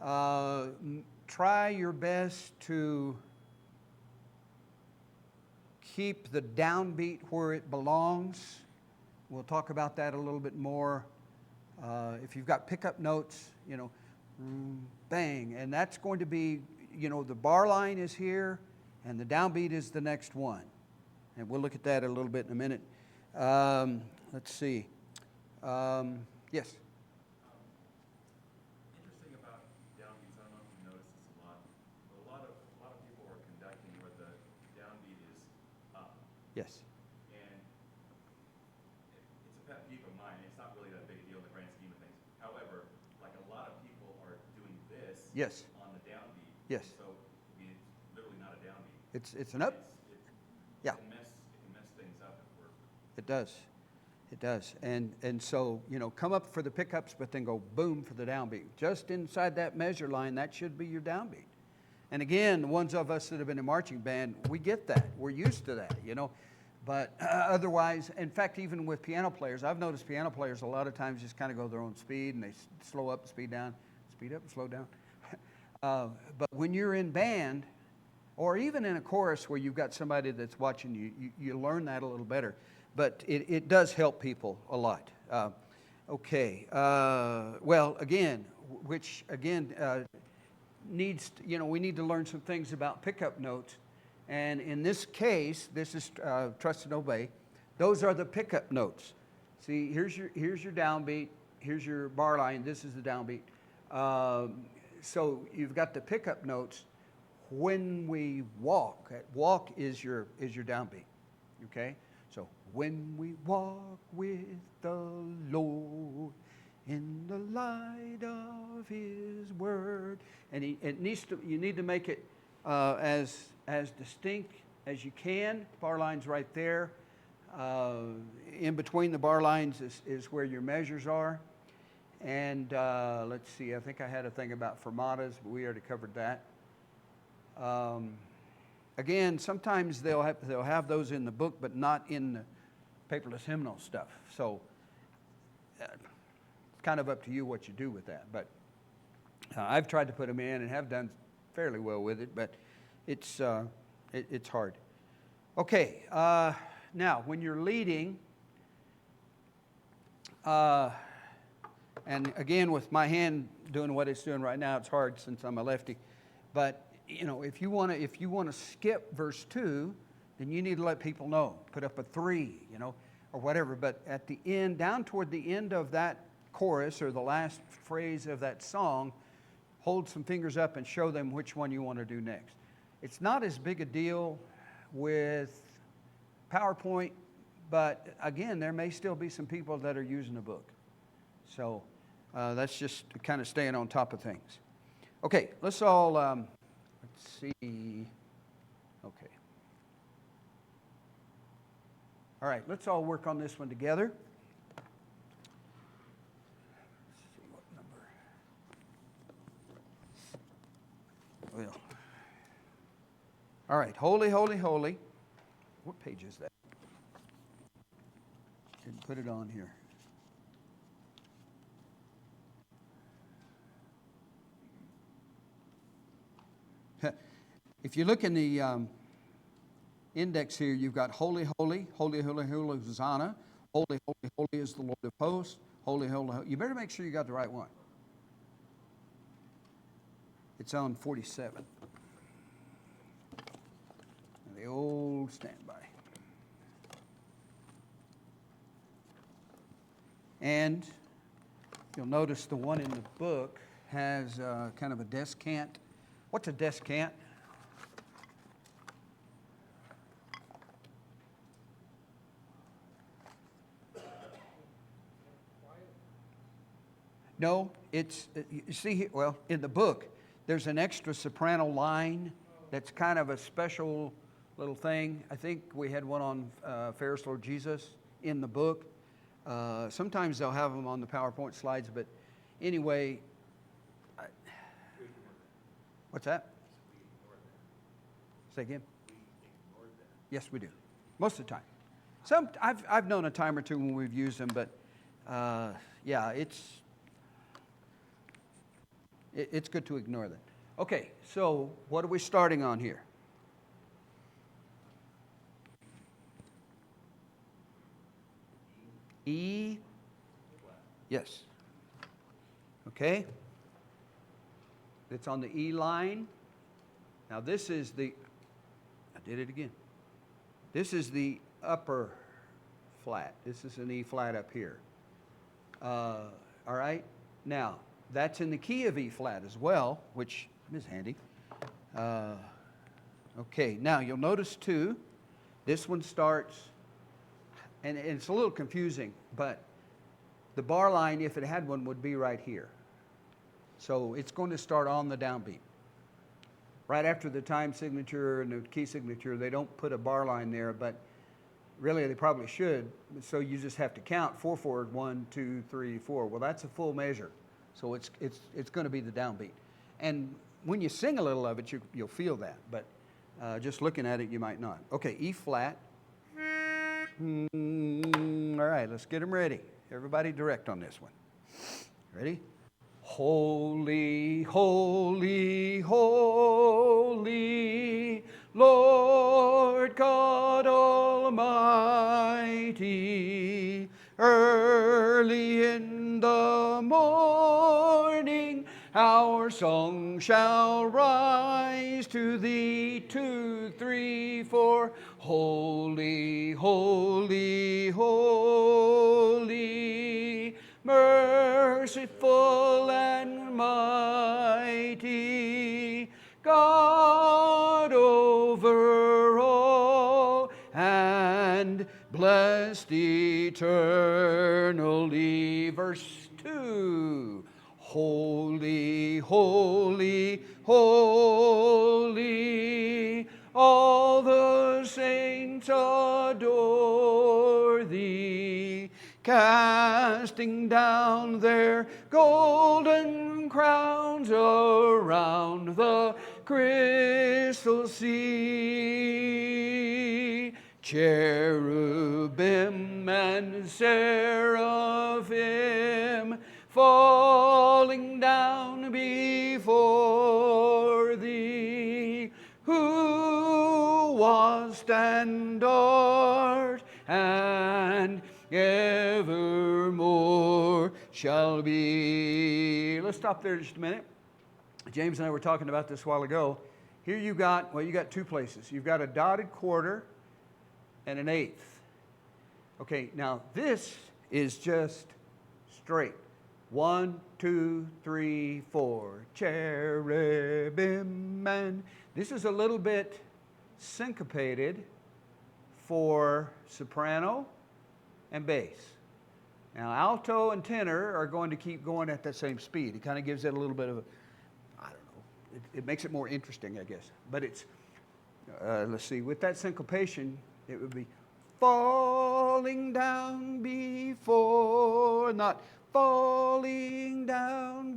Try your best to keep the downbeat where it belongs. We'll talk about that a little bit more. If you've got pickup notes, bang, and that's going to be, the bar line is here, and the downbeat is the next one. And we'll look at that a little bit in a minute. Let's see. Yes? Interesting about downbeats, I don't know if you noticed this a lot, but a lot of people are conducting where the downbeat is up. Yes. And it's a pet peeve of mine. It's not really that big a deal in the grand scheme of things. However, like a lot of people are doing this Yes. on the downbeat. Yes. So it's literally not a downbeat. It's an up. Yeah. It can mess things up if we're... It does. It does. And so, come up for the pickups, but then go boom for the downbeat. Just inside that measure line, that should be your downbeat. And again, the ones of us that have been in marching band, we get that. We're used to that, But otherwise, in fact, even with piano players, I've noticed piano players a lot of times just kind of go their own speed, and they slow up, speed down, speed up, and slow down. But when you're in band, or even in a chorus where you've got somebody that's watching you, you learn that a little better. But it does help people a lot. Okay. Well, again, needs, we need to learn some things about pickup notes. And in this case, this is trust and obey. Those are the pickup notes. See, here's your downbeat. Here's your bar line. This is the downbeat. So you've got the pickup notes. When we walk is your downbeat. Okay. So when we walk with the Lord in the light of His Word, and you need to make it as distinct as you can. Bar line's right there. In between the bar lines is where your measures are. And let's see, I think I had a thing about fermatas, but we already covered that. Again, sometimes they'll have those in the book, but not in the paperless hymnal stuff. So it's kind of up to you what you do with that. But I've tried to put them in and have done fairly well with it, but it's hard. Okay, now when you're leading, and again with my hand doing what it's doing right now, it's hard since I'm a lefty. But if you want to skip verse 2, then you need to let people know. Put up a 3, or whatever. But at the end, down toward the end of that chorus or the last phrase of that song, hold some fingers up and show them which one you want to do next. It's not as big a deal with PowerPoint, but again, there may still be some people that are using a book. So that's just kind of staying on top of things. Okay, let's all, let's see. Okay. All right, let's all work on this one together. Let's see what number. Well. All right, holy, holy, holy. What page is that? Didn't put it on here. If you look in the index here, you've got holy, holy, holy, holy, holy, Hosanna. Holy, holy, holy is the Lord of hosts. Holy, holy, holy. You better make sure you got the right one. It's on 47. The old standby. And you'll notice the one in the book has kind of a descant. What's a descant? No, it's, you see, well, in the book, there's an extra soprano line that's kind of a special little thing. I think we had one on Ferris Lord Jesus in the book. Sometimes they'll have them on the PowerPoint slides, but anyway, what's that? Say again? Yes, we do. Most of the time. I've known a time or two when we've used them, but yeah, It's good to ignore that. Okay, so what are we starting on here? E. Yes. Okay. It's on the E line. Now this is the, I did it again. This is the upper flat. This is an E flat up here. All right. Now, that's in the key of E flat as well, which is handy. Okay, now you'll notice too, this one starts, and it's a little confusing, but the bar line, if it had one, would be right here. So it's going to start on the downbeat. Right after the time signature and the key signature, they don't put a bar line there, but really they probably should. So you just have to count 4/4, 1, 2, 3, 4. Well, that's a full measure. So it's going to be the downbeat. And when you sing a little of it, you'll feel that. But just looking at it, you might not. Okay, E flat. All right, let's get them ready. Everybody direct on this one. Ready? Holy, holy, holy, Lord God Almighty, early in the morning our song shall rise to thee, 2, 3, 4. Holy, holy, holy, merciful and mighty, God over all, and blessed eternally. Verse 2. Holy, holy, holy, all the saints adore thee, casting down their golden crowns around the crystal sea. Cherubim and seraphim falling down before thee, who wast and art and evermore shall be. Let's stop there just a minute. James and I were talking about this a while ago. Here you got two places. You've got a dotted quarter and an eighth. Okay, now this is just straight. 1, 2, 3, 4. Cherubim and this is a little bit syncopated for soprano and bass. Now alto and tenor are going to keep going at that same speed. It kind of gives it a little bit of a, I don't know, it makes it more interesting, I guess. But it's, let's see, with that syncopation, it would be falling down before, not falling down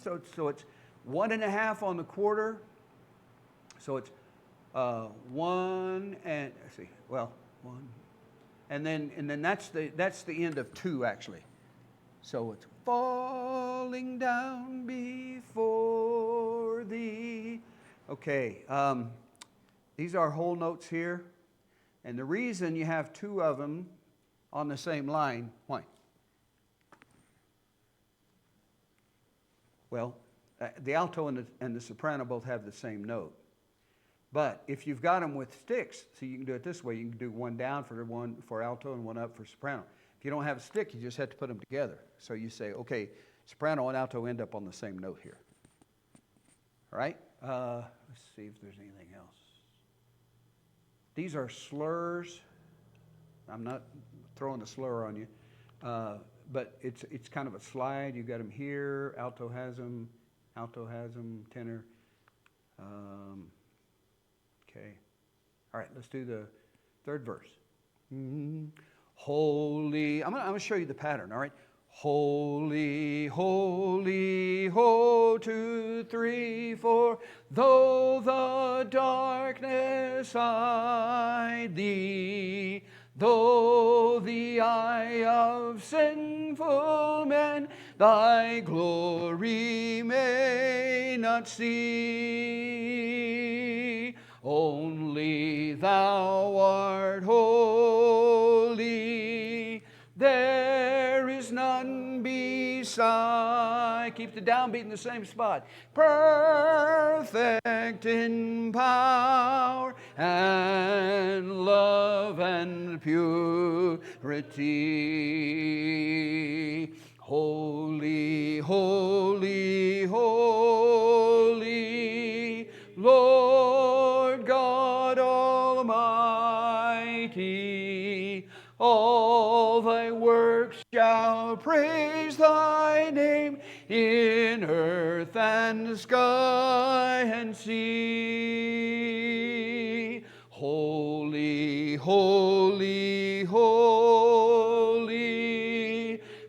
so it's 1.5 on the quarter. So it's 1 and let's see, well 1, and then that's the end of 2 actually. So it's falling down before thee. Okay, these are whole notes here, and the reason you have 2 of them on the same line, why? Well, the alto and the soprano both have the same note. But if you've got them with sticks, so you can do it this way. You can do one down for alto and one up for soprano. If you don't have a stick, you just have to put them together. So you say, okay, soprano and alto end up on the same note here. All right? Let's see if there's anything else. These are slurs. I'm not throwing a slur on you. But it's kind of a slide. You've got them here. Alto has them, tenor. Okay. All right, let's do the third verse. Holy, I'm going to show you the pattern, all right? Holy, holy, ho, 2, 3, 4. Though the darkness hide thee, though the eye of sinful men thy glory may not see. Only thou art holy, there is none beside. Keep the downbeat in the same spot. Perfect in power and love and purity. Holy, holy, holy, Lord God Almighty. All thy works shall praise thy name in earth and sky and sea. Holy, holy, holy,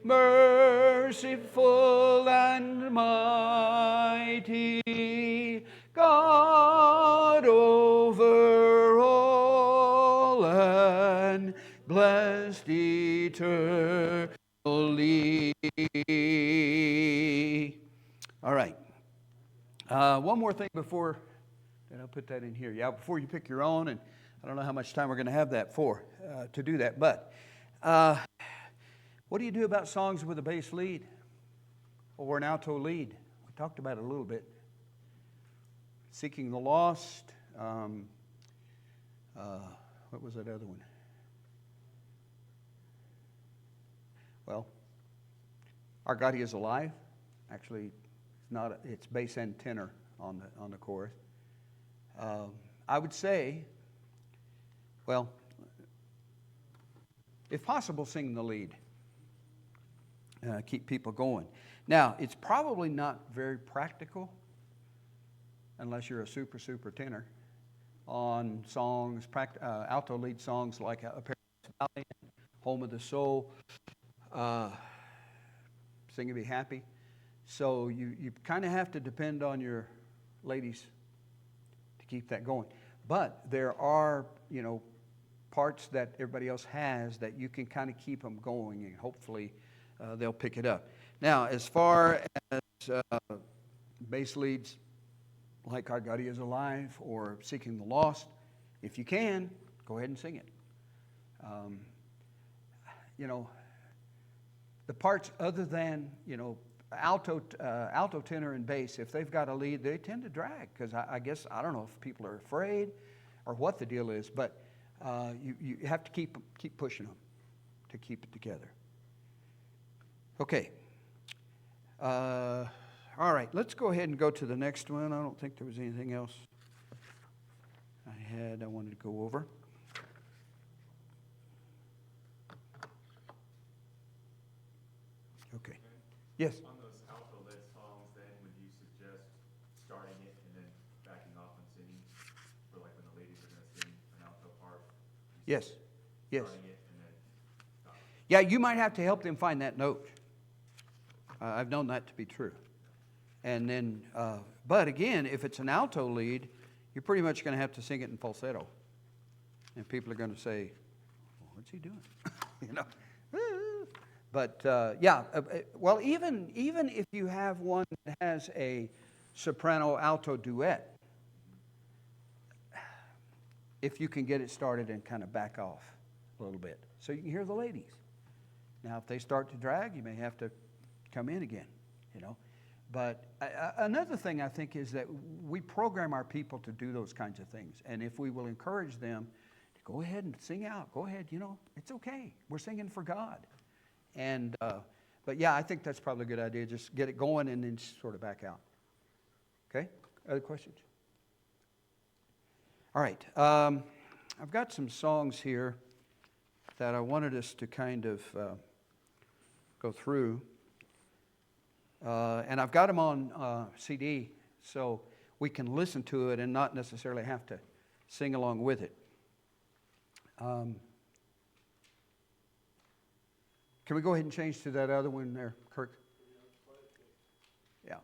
merciful and mighty, God over all and blessed eternally. All right. One more thing before, and I'll put that in here. Yeah, before you pick your own, and I don't know how much time we're going to have that for to do that. But what do you do about songs with a bass lead or an alto lead? We talked about it a little bit. Seeking the Lost. What was that other one? Well, Our God He Is Alive. Actually, it's bass and tenor on the chorus. I would say, well, if possible, sing the lead. Keep people going. Now, it's probably not very practical unless you're a super tenor on songs, alto lead songs like Paradise Valley, Home of the Soul, Sing and Be Happy. So you kind of have to depend on your ladies to keep that going. But there are, parts that everybody else has that you can kind of keep them going, and hopefully they'll pick it up. Now, as far as bass leads, like Our God He Is Alive or Seeking the Lost, if you can, go ahead and sing it. The parts other than, alto, tenor, and bass, if they've got a lead, they tend to drag because I guess, I don't know if people are afraid or what the deal is, but you have to keep pushing them to keep it together. Okay. All right, let's go ahead and go to the next one. I don't think there was anything else I wanted to go over. Okay. Yes? On those alto-led songs, then, would you suggest starting it and then backing off and singing? For like when the ladies are going to sing an alto part? Yes. Yes. Starting it and then stopping. Yeah, you might have to help them find that note. I've known that to be true. And then, but again, if it's an alto lead, you're pretty much going to have to sing it in falsetto. And people are going to say, well, what's he doing? But well, even if you have one that has a soprano-alto duet, if you can get it started and kind of back off a little bit so you can hear the ladies. Now, if they start to drag, you may have to come in again, But another thing I think is that we program our people to do those kinds of things. And if we will encourage them to go ahead and sing out, go ahead, it's okay. We're singing for God. And, but yeah, I think that's probably a good idea. Just get it going and then sort of back out. Okay? Other questions? All right. I've got some songs here that I wanted us to kind of go through. And I've got them on CD, so we can listen to it and not necessarily have to sing along with it. Can we go ahead and change to that other one there, Kirk? Yeah.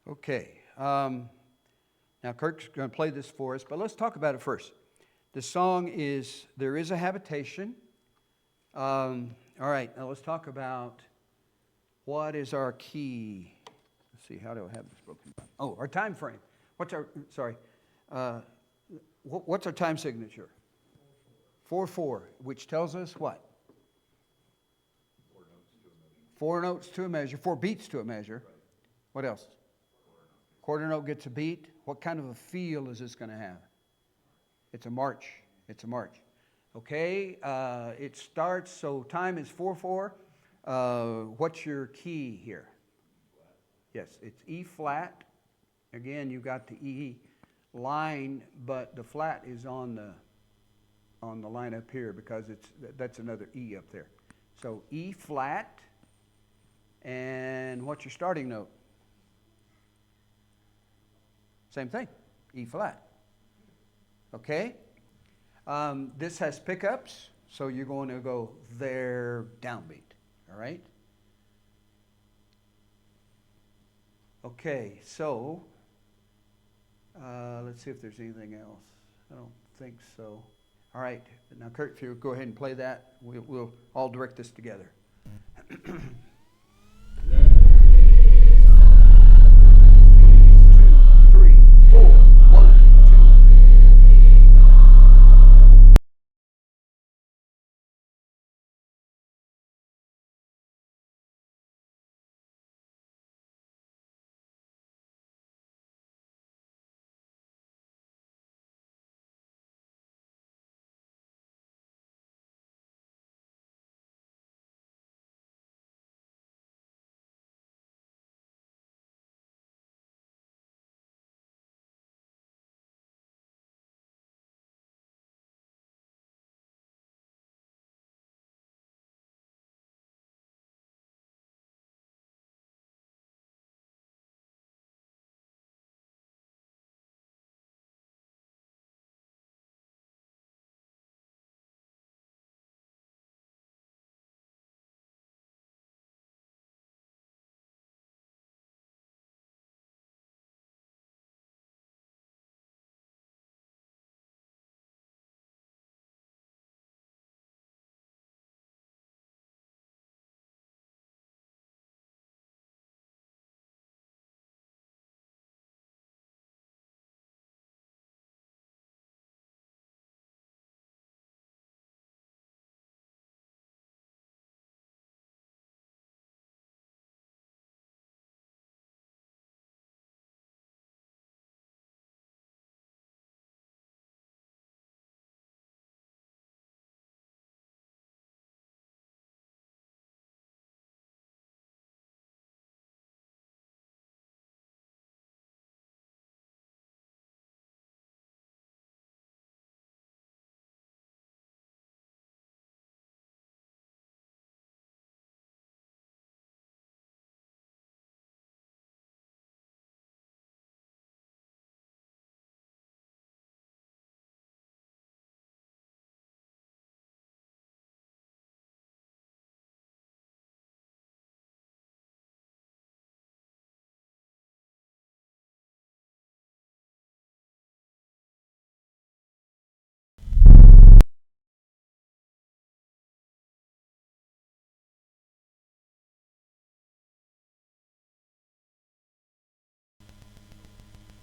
Okay. Now, Kirk's going to play this for us, but let's talk about it first. The song is There Is a Habitation. All right, now let's talk about what is our key. Let's see, how do I have this broken down? Oh, our time frame. What's our time signature? 4/4, which tells us what? 4 notes to a measure, 4 beats to a measure. Right. What else? Quarter note gets a beat. What kind of a feel is this going to have? It's a march. It's a march. Okay, it starts, so time is 4/4. What's your key here? Yes, it's E flat. Again, you got the E line, but the flat is on the line up here because that's another E up there. So E flat, and what's your starting note? Same thing, E flat. Okay? This has pickups, so you're going to go there, downbeat. All right? Okay, so let's see if there's anything else. I don't think so. All right, now Kurt, if you go ahead and play that, we'll all direct this together. 3, 4, 1, 2.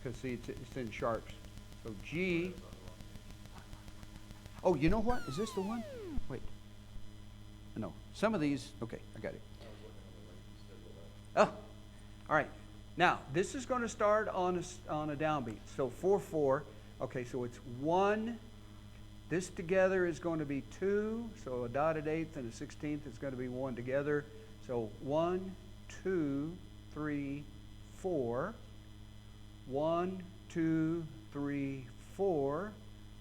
Because see, it's in sharps. So G. Oh, you know what? Is this the one? Wait. No. Some of these. Okay, I got it. Oh, all right. Now this is going to start on a downbeat. So 4/4. Okay, so it's 1. This together is going to be 2. So a dotted eighth and a 16th is going to be 1 together. So 1, 2, 3, 4. 1, 2, 3, 4.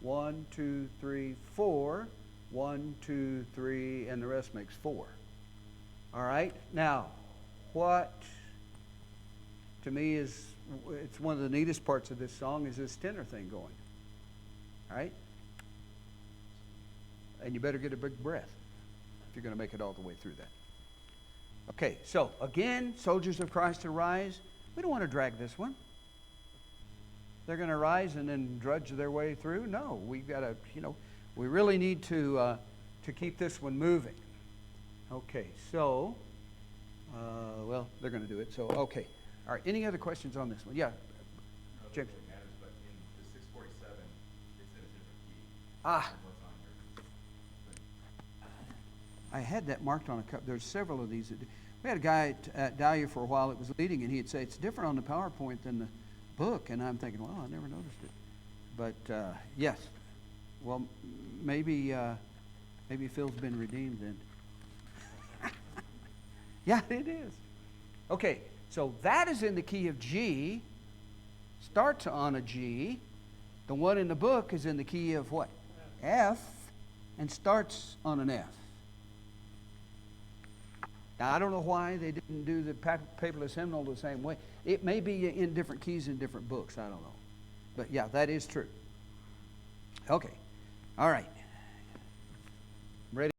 1, 2, 3, 4. 1, 2, 3, and the rest makes 4. All right. Now, what to me it's one of the neatest parts of this song is this tenor thing going. All right. And you better get a big breath if you're going to make it all the way through that. Okay. So again, soldiers of Christ arise. We don't want to drag this one. They're going to rise and then drudge their way through. No, we've got to, we really need to keep this one moving. Okay, so, well, they're going to do it. So, okay. All right, any other questions on this one? Yeah, James. It matters, but in the 647, it's in a different key. Ah. Than what's on your. I had that marked on a cup. There's several of these. We had a guy at Dawdy for a while that was leading, and he'd say, it's different on the PowerPoint than the book. And I'm thinking, well, I never noticed it. But, yes. Well, maybe Phil's been redeemed then. Yeah, it is. Okay, so that is in the key of G. Starts on a G. The one in the book is in the key of what? F. And starts on an F. Now, I don't know why they didn't do the paperless hymnal the same way. It may be in different keys in different books. I don't know. But yeah, that is true. Okay. All right. Ready?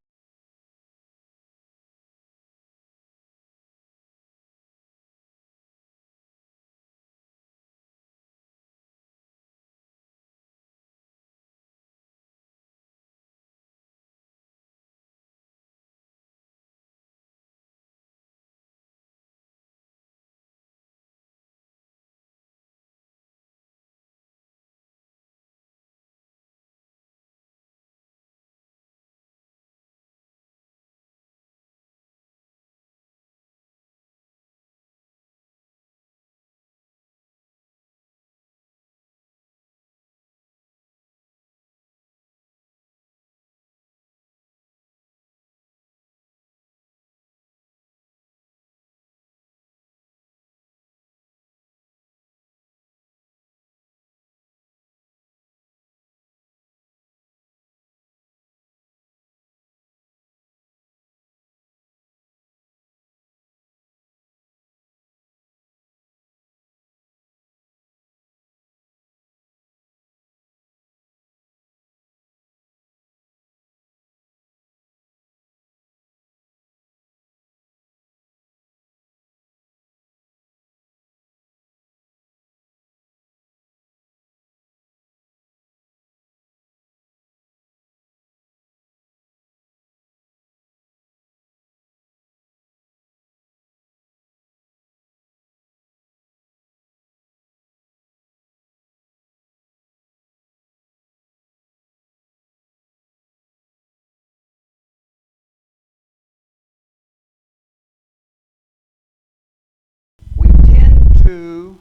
We tend to,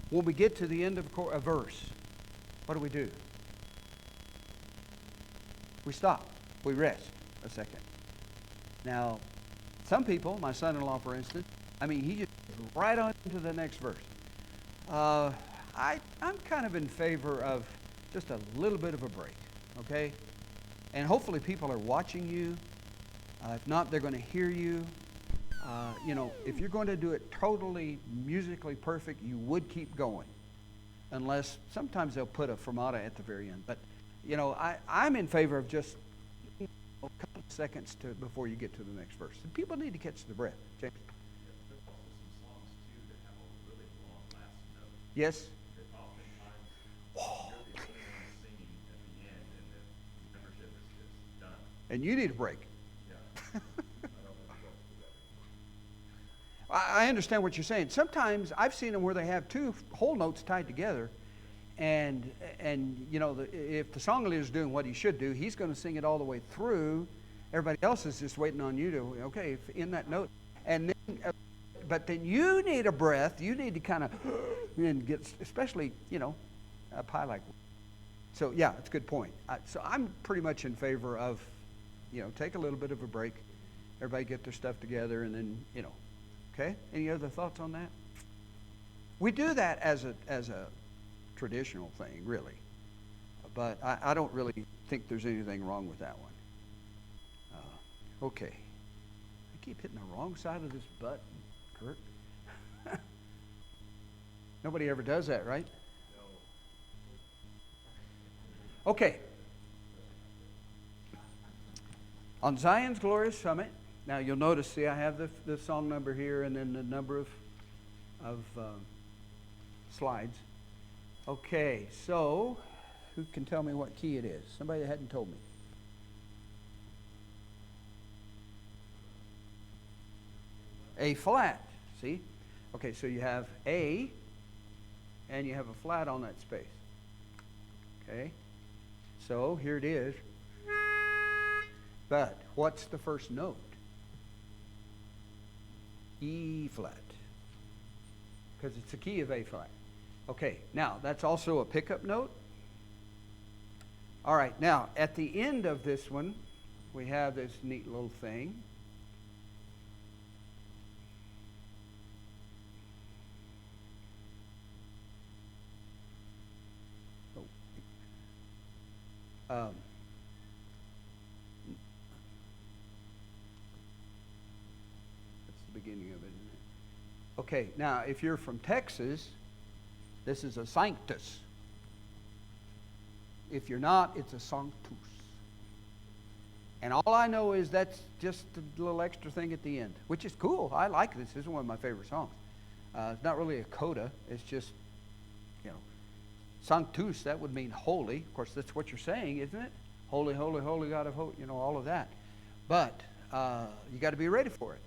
when we get to the end of a verse, what do? We stop. We rest a second. Now, some people, my son-in-law for instance, he just goes right on to the next verse. I'm kind of in favor of just a little bit of a break, okay? And hopefully people are watching you. If not, they're going to hear you. If you're going to do it totally musically perfect, you would keep going. Unless sometimes they'll put a fermata at the very end. But, I'm in favor of just a couple of seconds before you get to the next verse. And people need to catch the breath. James? There's also some songs, too, that have a really long last note. Yes? That oftentimes you're the only one singing at the end, and the membership is just done. And you need a break. Yeah. I understand what you're saying. Sometimes I've seen them where they have two whole notes tied together, and if the song leader's doing what he should do, he's going to sing it all the way through. Everybody else is just waiting on you to in that note, and then, but then you need a breath. You need to kind of and get, especially up high like. So yeah, it's a good point. So I'm pretty much in favor of, take a little bit of a break. Everybody get their stuff together, and then Okay? Any other thoughts on that? We do that as a traditional thing, really. But I don't really think there's anything wrong with that one. Okay. I keep hitting the wrong side of this button, Kurt. Nobody ever does that, right? No. Okay. On Zion's Glorious Summit. Now you'll notice, I have the song number here and then the number of of slides. Okay, so who can tell me what key it is? Somebody that hadn't told me. A flat, see? Okay, so you have A, and you have a flat on that space. Okay, so here it is. But what's the first note? E flat, because it's a key of A flat. Okay, now that's also a pickup note. All right, now at the end of this one, we have this neat little thing. Oh. That's the beginning of it, isn't it? Okay, now if you're from Texas, this is a sanctus. If you're not, it's a sanctus. And all I know is that's just a little extra thing at the end, which is cool. I like this. This is one of my favorite songs. It's not really a coda. It's just, you know, sanctus, that would mean holy. Of course, that's what you're saying, isn't it? Holy, holy, holy God of hope, you know, all of that. But you got to be ready for it.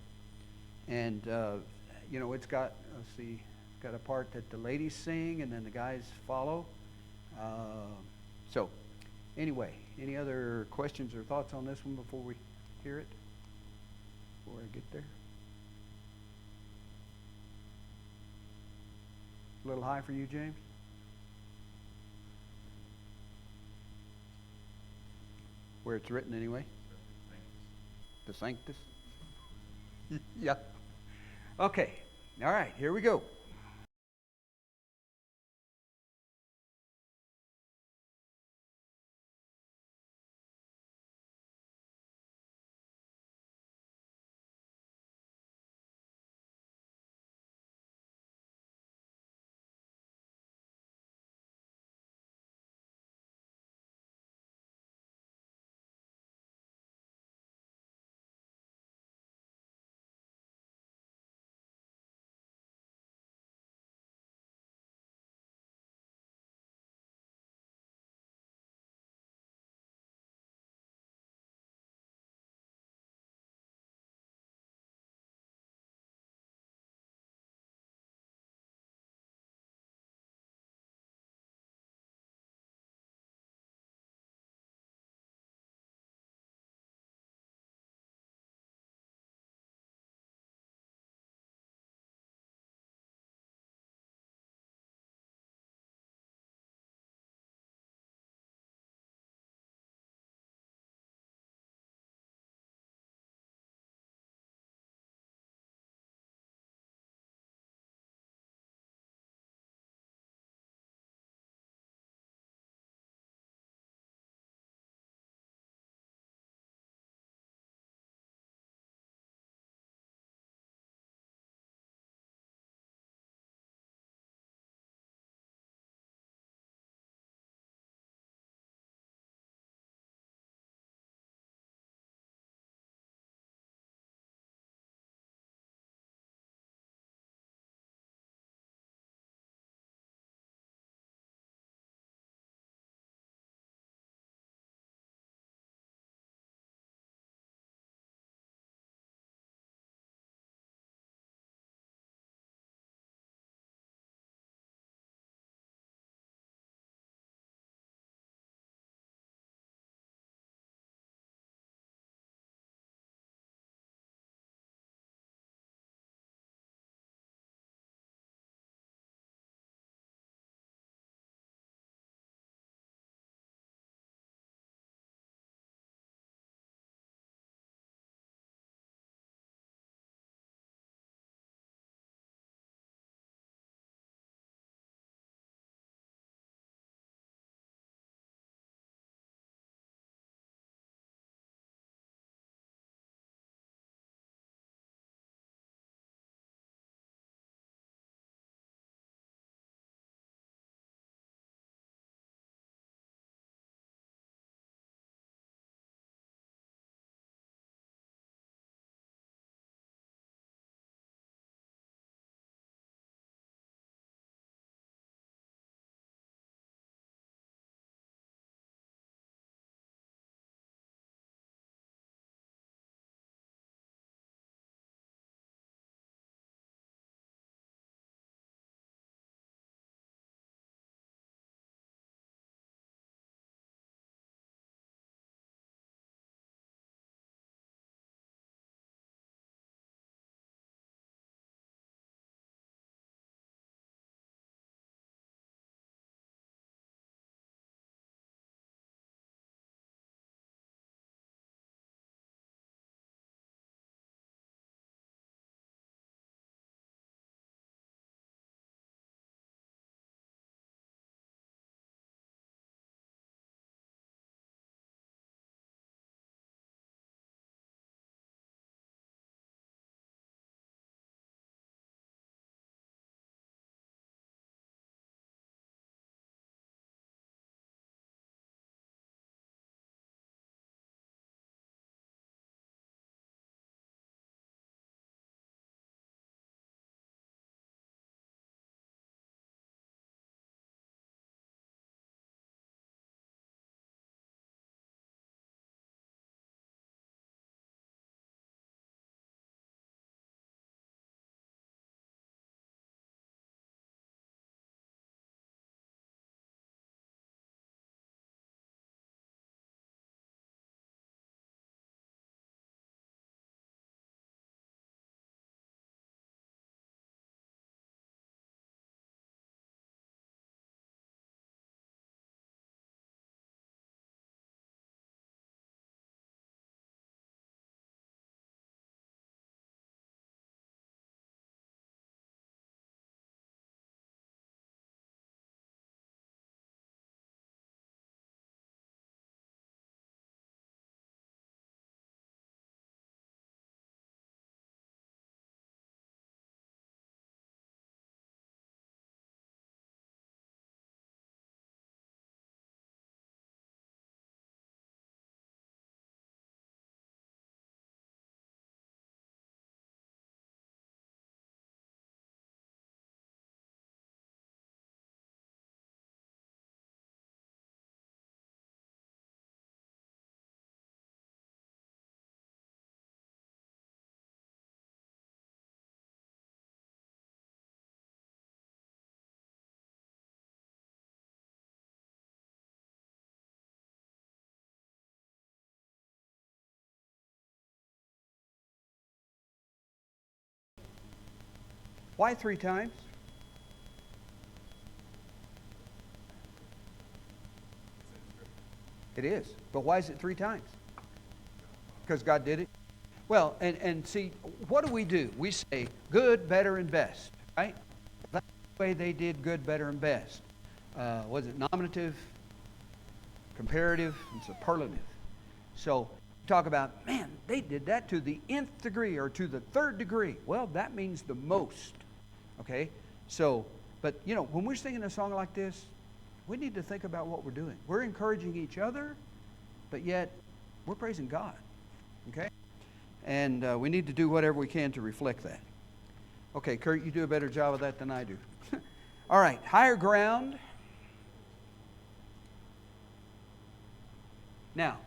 And, you know, it's got, let's see, it's got a part that the ladies sing and then the guys follow. So, anyway, any other questions or thoughts on this one before we hear it? Before I get there? A little high for you, James? Where it's written anyway? The Sanctus? Yeah. Okay. All right, here we go. Why 3 times? It is. But why is it 3 times? Because God did it? Well, and see, what do? We say good, better, and best, right? That's the way they did good, better, and best. Was it nominative, comparative, and superlative? So, talk about, man, they did that to the nth degree or to the 3rd degree. Well, that means the most. Okay? So, but, you know, when we're singing a song like this, we need to think about what we're doing. We're encouraging each other, but yet we're praising God. Okay? And we need to do whatever we can to reflect that. Okay, Kurt, you do a better job of that than I do. All right, higher ground. Now,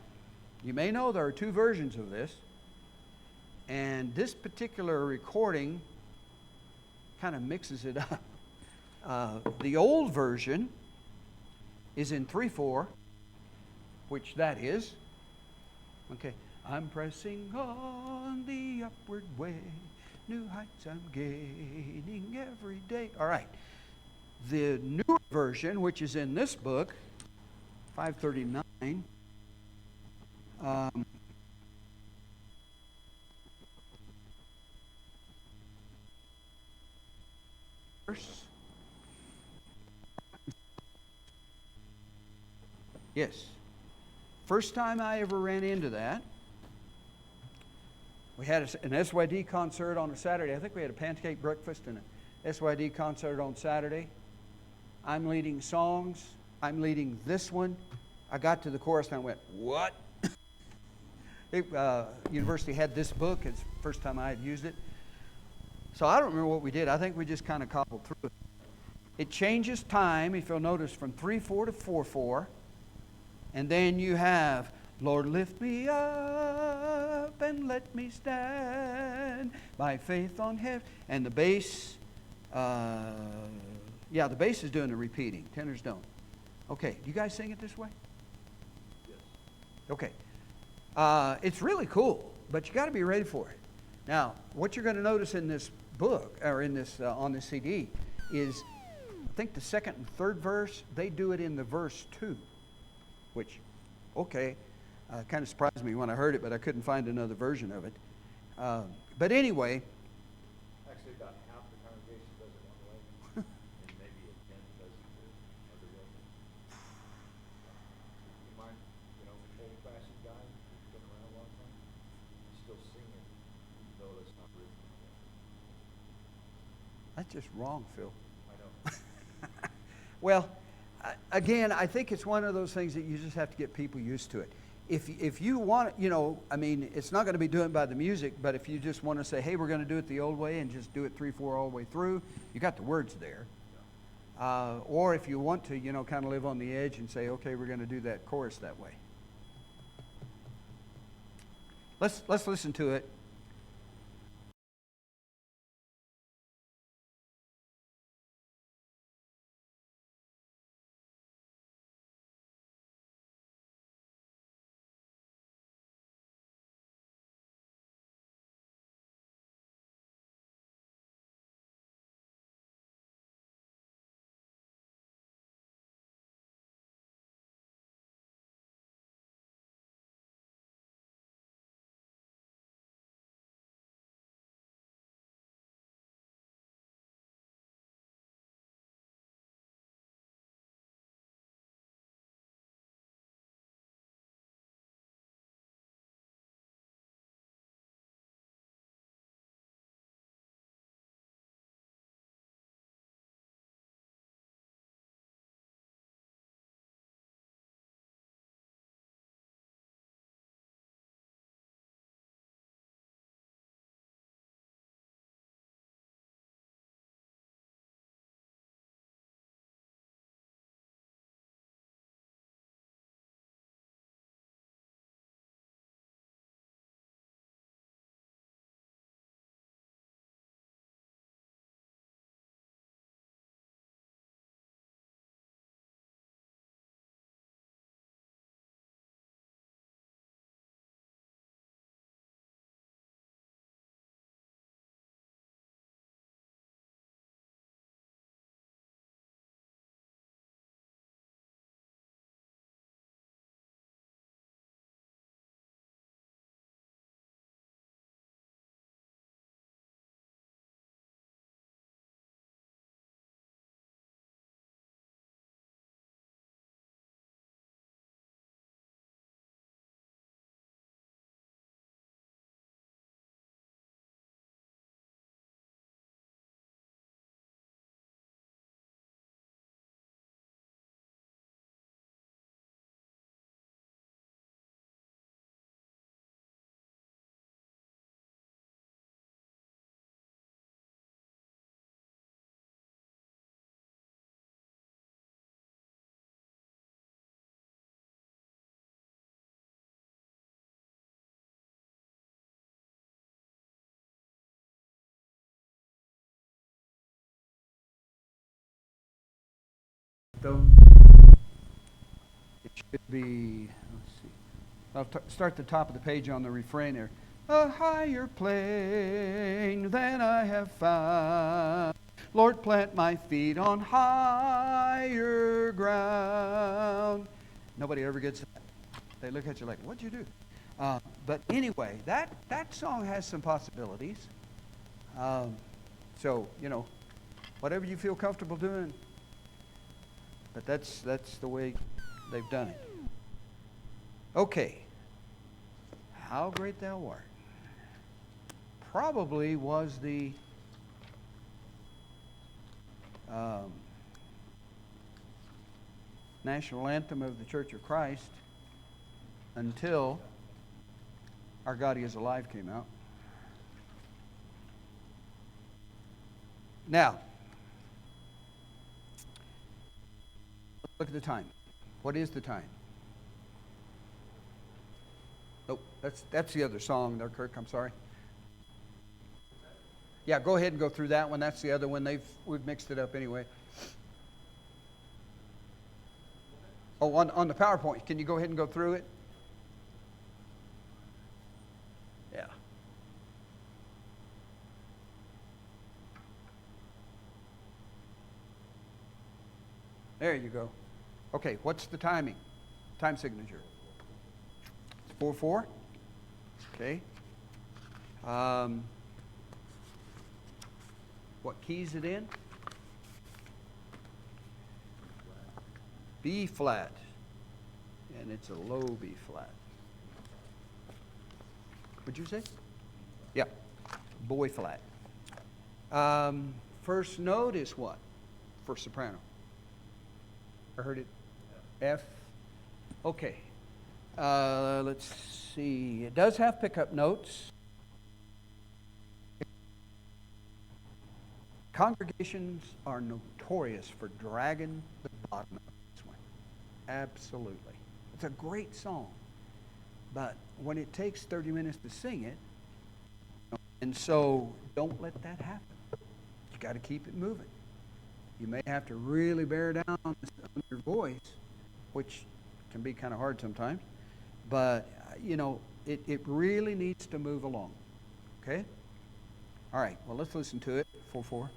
you may know there are 2 versions of this. And this particular recording kind of mixes it up. The old version is in 3/4, which that is. Okay. I'm pressing on the upward way. New heights I'm gaining every day. All right. The newer version, which is in this book, 539, verse. Yes. First time I ever ran into that, we had an SYD concert on a Saturday. I think we had a pancake breakfast and a SYD concert on Saturday. I'm leading songs. I'm leading this one. I got to the chorus and I went, what? University had this book. It's the first time I had used it. So I don't remember what we did. I think we just kind of cobbled through it. It changes time, if you'll notice, from 3/4 to 4/4. And then you have, Lord, lift me up and let me stand by faith on heaven. And the bass, the bass is doing the repeating. Tenors don't. Okay, do you guys sing it this way? Yes. Okay. It's really cool, but you got to be ready for it. Now, what you're going to notice in this book, or in this on this CD, is I think the 2nd and 3rd verse, they do it in the verse 2, which, okay, kind of surprised me when I heard it, but I couldn't find another version of it. But anyway. Actually, about half the congregation does it one way, and maybe a tenth does it the other way. You mind, old-fashioned guy who's been around a long time, still singing, even though that's not written. That's just wrong, Phil. I know. Well, again, I think it's one of those things that you just have to get people used to it. If you want, it's not going to be doing by the music, but if you just want to say, hey, we're going to do it the old way and just do it 3/4 all the way through, you got the words there. Or if you want to, kind of live on the edge and say, okay, we're going to do that chorus that way. Let's listen to it. So it should be, let's see. I'll start the top of the page on the refrain there. A higher plane than I have found. Lord, plant my feet on higher ground. Nobody ever gets that. They look at you like, what'd you do? But anyway, that song has some possibilities. So, whatever you feel comfortable doing. But that's the way they've done it. Okay. How great thou art. Probably was the national anthem of the Church of Christ until Our God He Is Alive came out. Now, look at the time. What is the time? Oh, that's the other song there, Kirk. I'm sorry. Yeah, go ahead and go through that one. That's the other one. We've mixed it up anyway. Oh, on the PowerPoint. Can you go ahead and go through it? Yeah. There you go. Okay, what's the timing? Time signature. It's 4/4. Okay. What key is it in? B flat. And it's a low B flat. What'd you say? Yeah. Boy flat. First note is what for soprano? I heard it. F. Okay. Let's see. It does have pickup notes. Congregations are notorious for dragging the bottom of this one. Absolutely. It's a great song. But when it takes 30 minutes to sing it, and so don't let that happen. You got to keep it moving. You may have to really bear down on your voice, which can be kind of hard sometimes. But, it really needs to move along. Okay? All right. Well, let's listen to it. 4/4.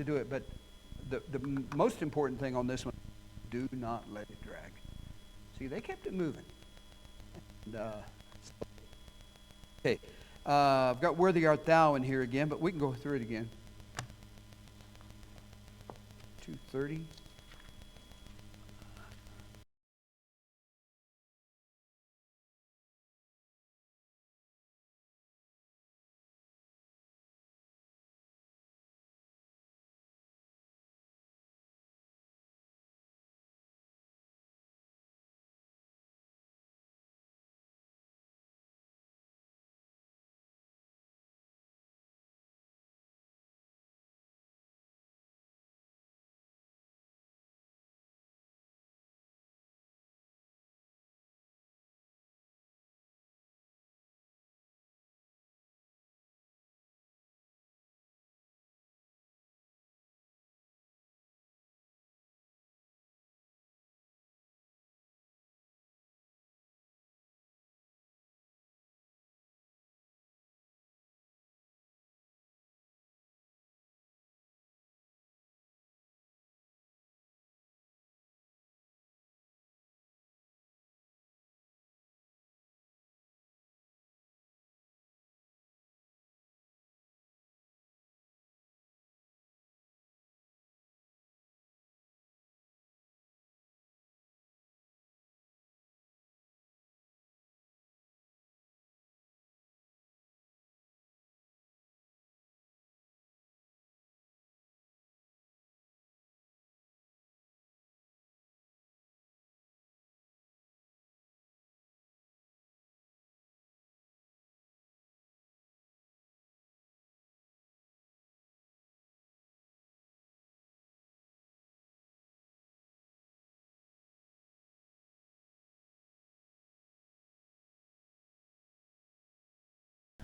to do it, but the most important thing on this one, do not let it drag. See, they kept it moving. And, okay, I've got Worthy Art Thou in here again, but we can go through it again. 230.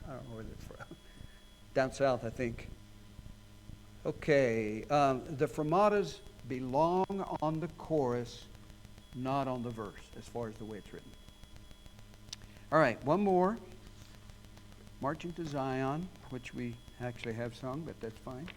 I don't know where they're from. Down south, I think. Okay, the fermatas belong on the chorus, not on the verse, as far as the way it's written. All right, one more. Marching to Zion, which we actually have sung, but that's fine.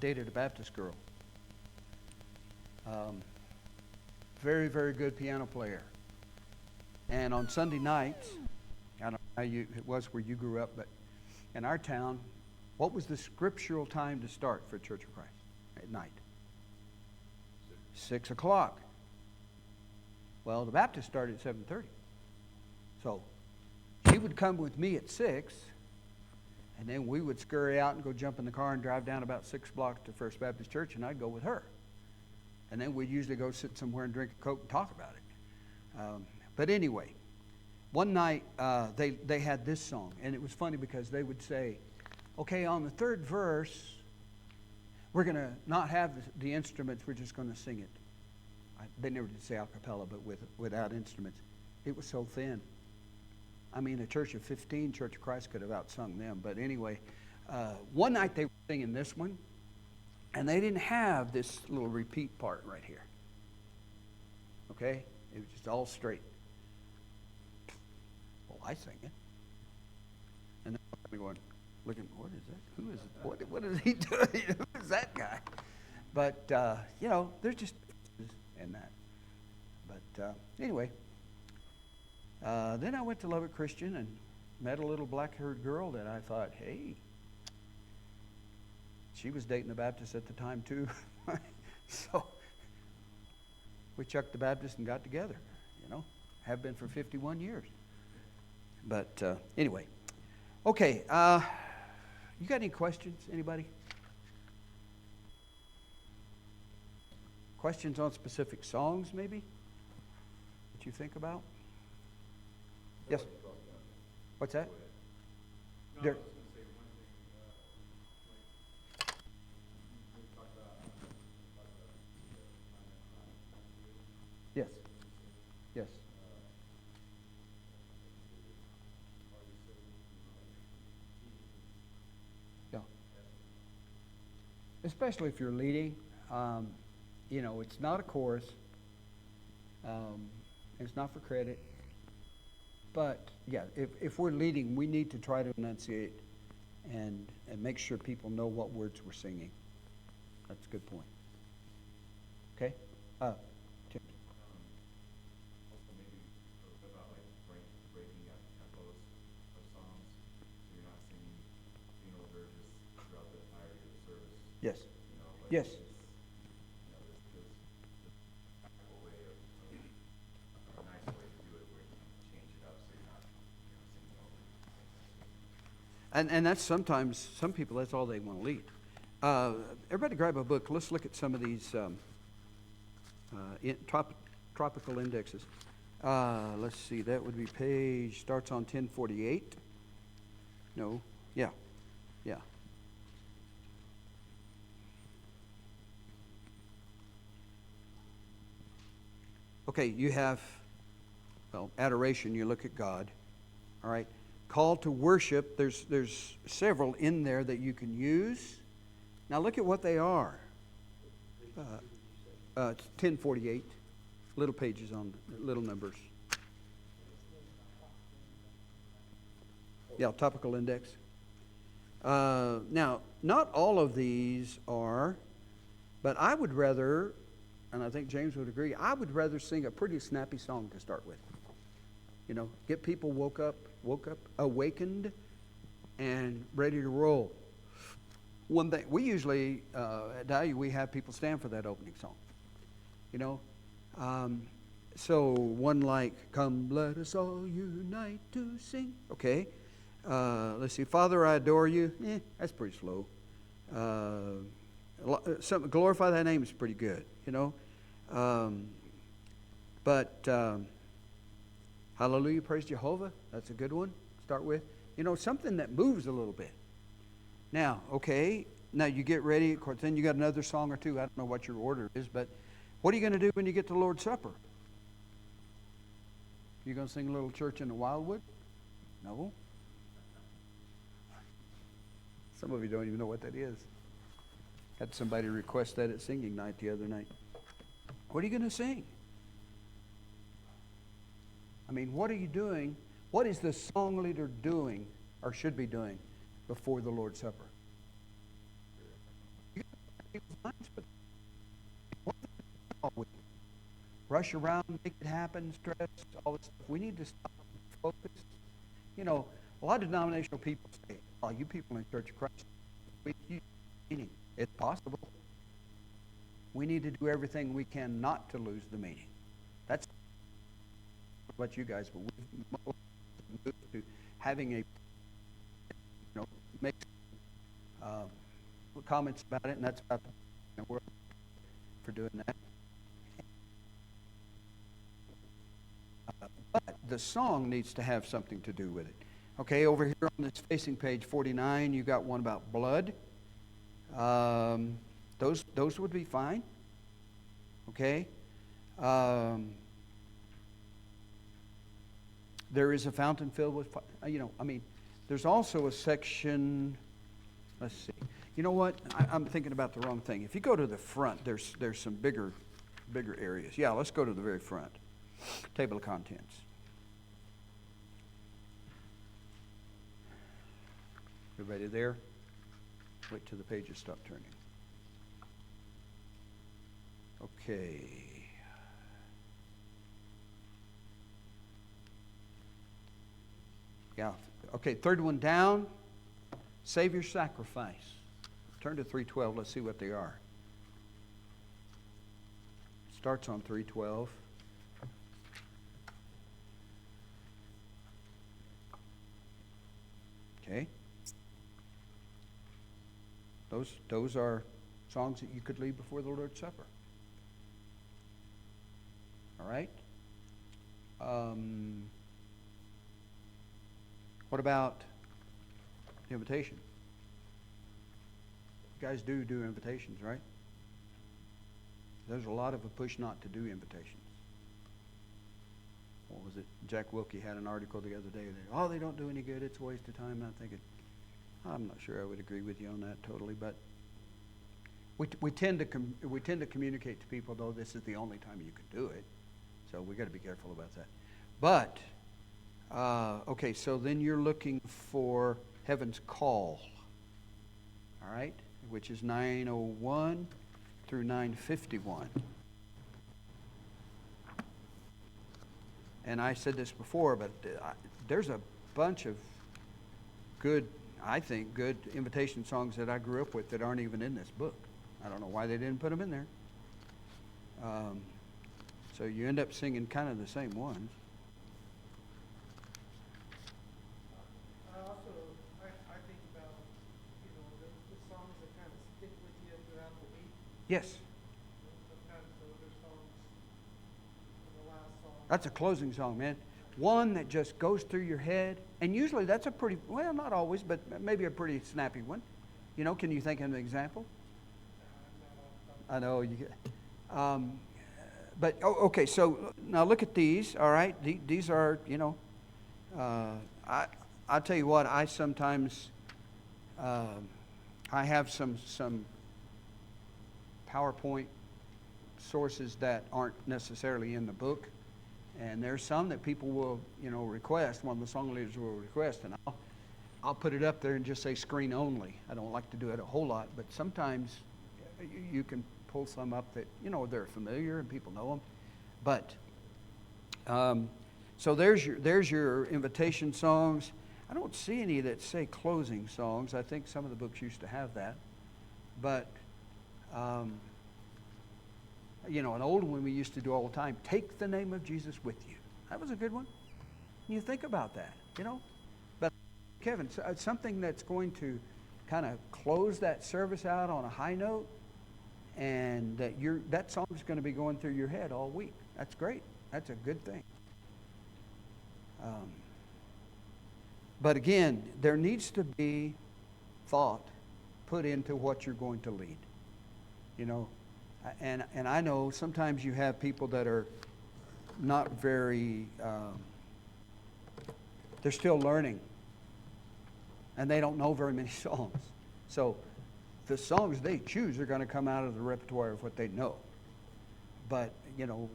dated a Baptist girl. Very, very good piano player. And on Sunday nights, I don't know how it was where you grew up, but in our town, what was the scriptural time to start for Church of Christ at night? 6 o'clock. Well, the Baptist started at 7:30. So she would come with me at 6, and then we would scurry out and go jump in the car and drive down about 6 blocks to First Baptist Church, and I'd go with her. And then we'd usually go sit somewhere and drink a Coke and talk about it. But anyway, one night they had this song, and it was funny because they would say, okay, on the third verse, we're going to not have the instruments, we're just going to sing it. They never did say a cappella, but without instruments. It was so thin. I mean, a church of 15, Church of Christ could have outsung them. But anyway, one night they were singing this one, and they didn't have this little repeat part right here. Okay? It was just all straight. Well, I sang it. And then I'm kind of going, looking, what is that? Who is it? What is he doing? Who is that guy? But, there's just in that. But anyway, then I went to Lubbock Christian and met a little black-haired girl that I thought, hey, she was dating a Baptist at the time too. So we chucked the Baptist and got together, have been for 51 years. But anyway, okay, you got any questions, anybody? Questions on specific songs, maybe, that you think about? Yes? What's that? No, I There- was just going to say one thing, we talked about Yes. Yes. Yeah. Especially if you're leading, it's not a chorus. It's not for credit. But, yeah, if we're leading, we need to try to enunciate and make sure people know what words we're singing. That's a good point. Okay? Tim. also maybe a little bit about like breaking up tempos of songs, so you're not singing funeral dirges throughout the entirety of the service. Yes. Like Yes. there's a way of a nice way to do it where you can change it up so you're not singing over. And that's sometimes, some people, that's all they want to lead. Everybody grab a book. Let's look at some of these tropical indexes. Let's see, that would be page, starts on 1048. No, yeah. Okay, you have, adoration, you look at God. All right. Call to worship, there's several in there that you can use. Now look at what they are. It's 1048, little pages on little numbers. Yeah, topical index. Now, not all of these are, but I would rather, and I think James would agree, I would rather sing a pretty snappy song to start with. Get people woke up, awakened, and ready to roll. One thing, we usually, at Dawdy, we have people stand for that opening song. So one like, come let us all unite to sing. Okay. Let's see, Father, I adore you. That's pretty slow. Glorify thy name is pretty good, But hallelujah, praise Jehovah. That's a good one. Start with, something that moves a little bit. Now, okay, now you get ready. Of course, then you got another song or two. I don't know what your order is, but what are you going to do when you get to Lord's Supper? You going to sing a little Church in the Wildwood? No. Some of you don't even know what that is. Had somebody request that at singing night the other night. What are you going to sing? I mean, what are you doing? What is the song leader doing or should be doing before the Lord's Supper? rush around, make it happen, stress, all this stuff. We need to stop and focus. You know, a lot of denominational people say, oh, you people in Church of Christ, meaning. It's possible. We need to do everything we can not to lose the meaning. That's what you guys, but we've moved to having a, make comments about it, and that's about the world for doing that. But the song needs to have something to do with it. Okay, over here on this facing page 49, you got one about blood. Those would be fine. Okay. There is a fountain filled with, there's also a section, let's see. You know what? I'm thinking about the wrong thing. If you go to the front, there's some bigger areas. Yeah, let's go to the very front. Table of contents. Everybody there? Wait till the pages stop turning. Okay. Yeah. Okay, third one down. Savior's sacrifice. Turn to 312. Let's see what they are. Starts on 312. Okay. Those are songs that you could lead before the Lord's Supper. All right? What about invitation? You guys do invitations, right? There's a lot of a push not to do invitations. What was it? Jack Wilkie had an article the other day that, they don't do any good, it's a waste of time. And I'm thinking, I'm not sure I would agree with you on that totally, but we tend to communicate to people, though, this is the only time you can do it. So we got to be careful about that. But okay, so then you're looking for Heaven's Call, all right, which is 901 through 951. And I said this before, but there's a bunch of good invitation songs that I grew up with that aren't even in this book. I don't know why they didn't put them in there. So you end up singing kind of the same ones. I think about, the songs that kind of stick with you throughout the week. Yes. Sometimes the other songs, the last song. That's a closing song, man. One that just goes through your head. And usually that's a pretty, well, not always, but maybe a pretty snappy one. Can you think of an example? I know you get. But okay, so now look at these. All right, these are, I'll tell you what. I sometimes I have some PowerPoint sources that aren't necessarily in the book, and there's some that people will request. One of the song leaders will request, and I'll put it up there and just say screen only. I don't like to do it a whole lot, but sometimes you can pull some up that they're familiar and people know them. But so there's your invitation songs. I don't see any that say closing songs. I think some of the books used to have that, but an old one we used to do all the time. Take the name of Jesus with you. That was a good one. You think about that, But Kevin, something that's going to kind of close that service out on a high note, and that song is going to be going through your head all week. That's great. That's a good thing. But again, there needs to be thought put into what you're going to lead. And I know sometimes you have people that are not very, they're still learning, and they don't know very many songs. So the songs they choose are going to come out of the repertoire of what they know. But,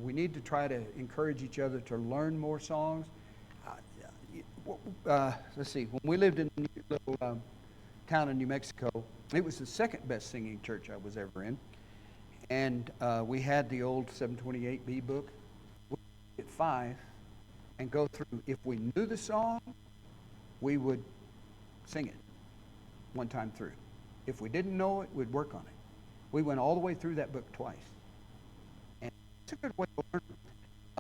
we need to try to encourage each other to learn more songs. Let's see, when we lived in a little town in New Mexico, it was the second best singing church I was ever in. And we had the old 728B book, at 5 and go through. If we knew the song, we would sing it one time through. If we didn't know it, we'd work on it. We went all the way through that book twice. And it's a good way to learn.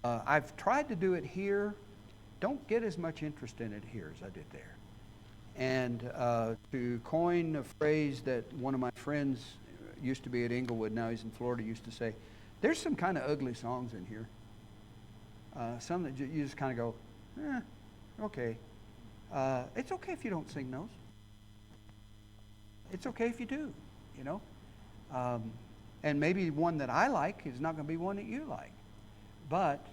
I've tried to do it here. Don't get as much interest in it here as I did there. And to coin a phrase that one of my friends used to be at Inglewood, now he's in Florida, used to say, there's some kind of ugly songs in here. Some that you just kind of go, okay. It's okay if you don't sing those. It's okay if you do, you know. And maybe one that I like is not going to be one that you like. But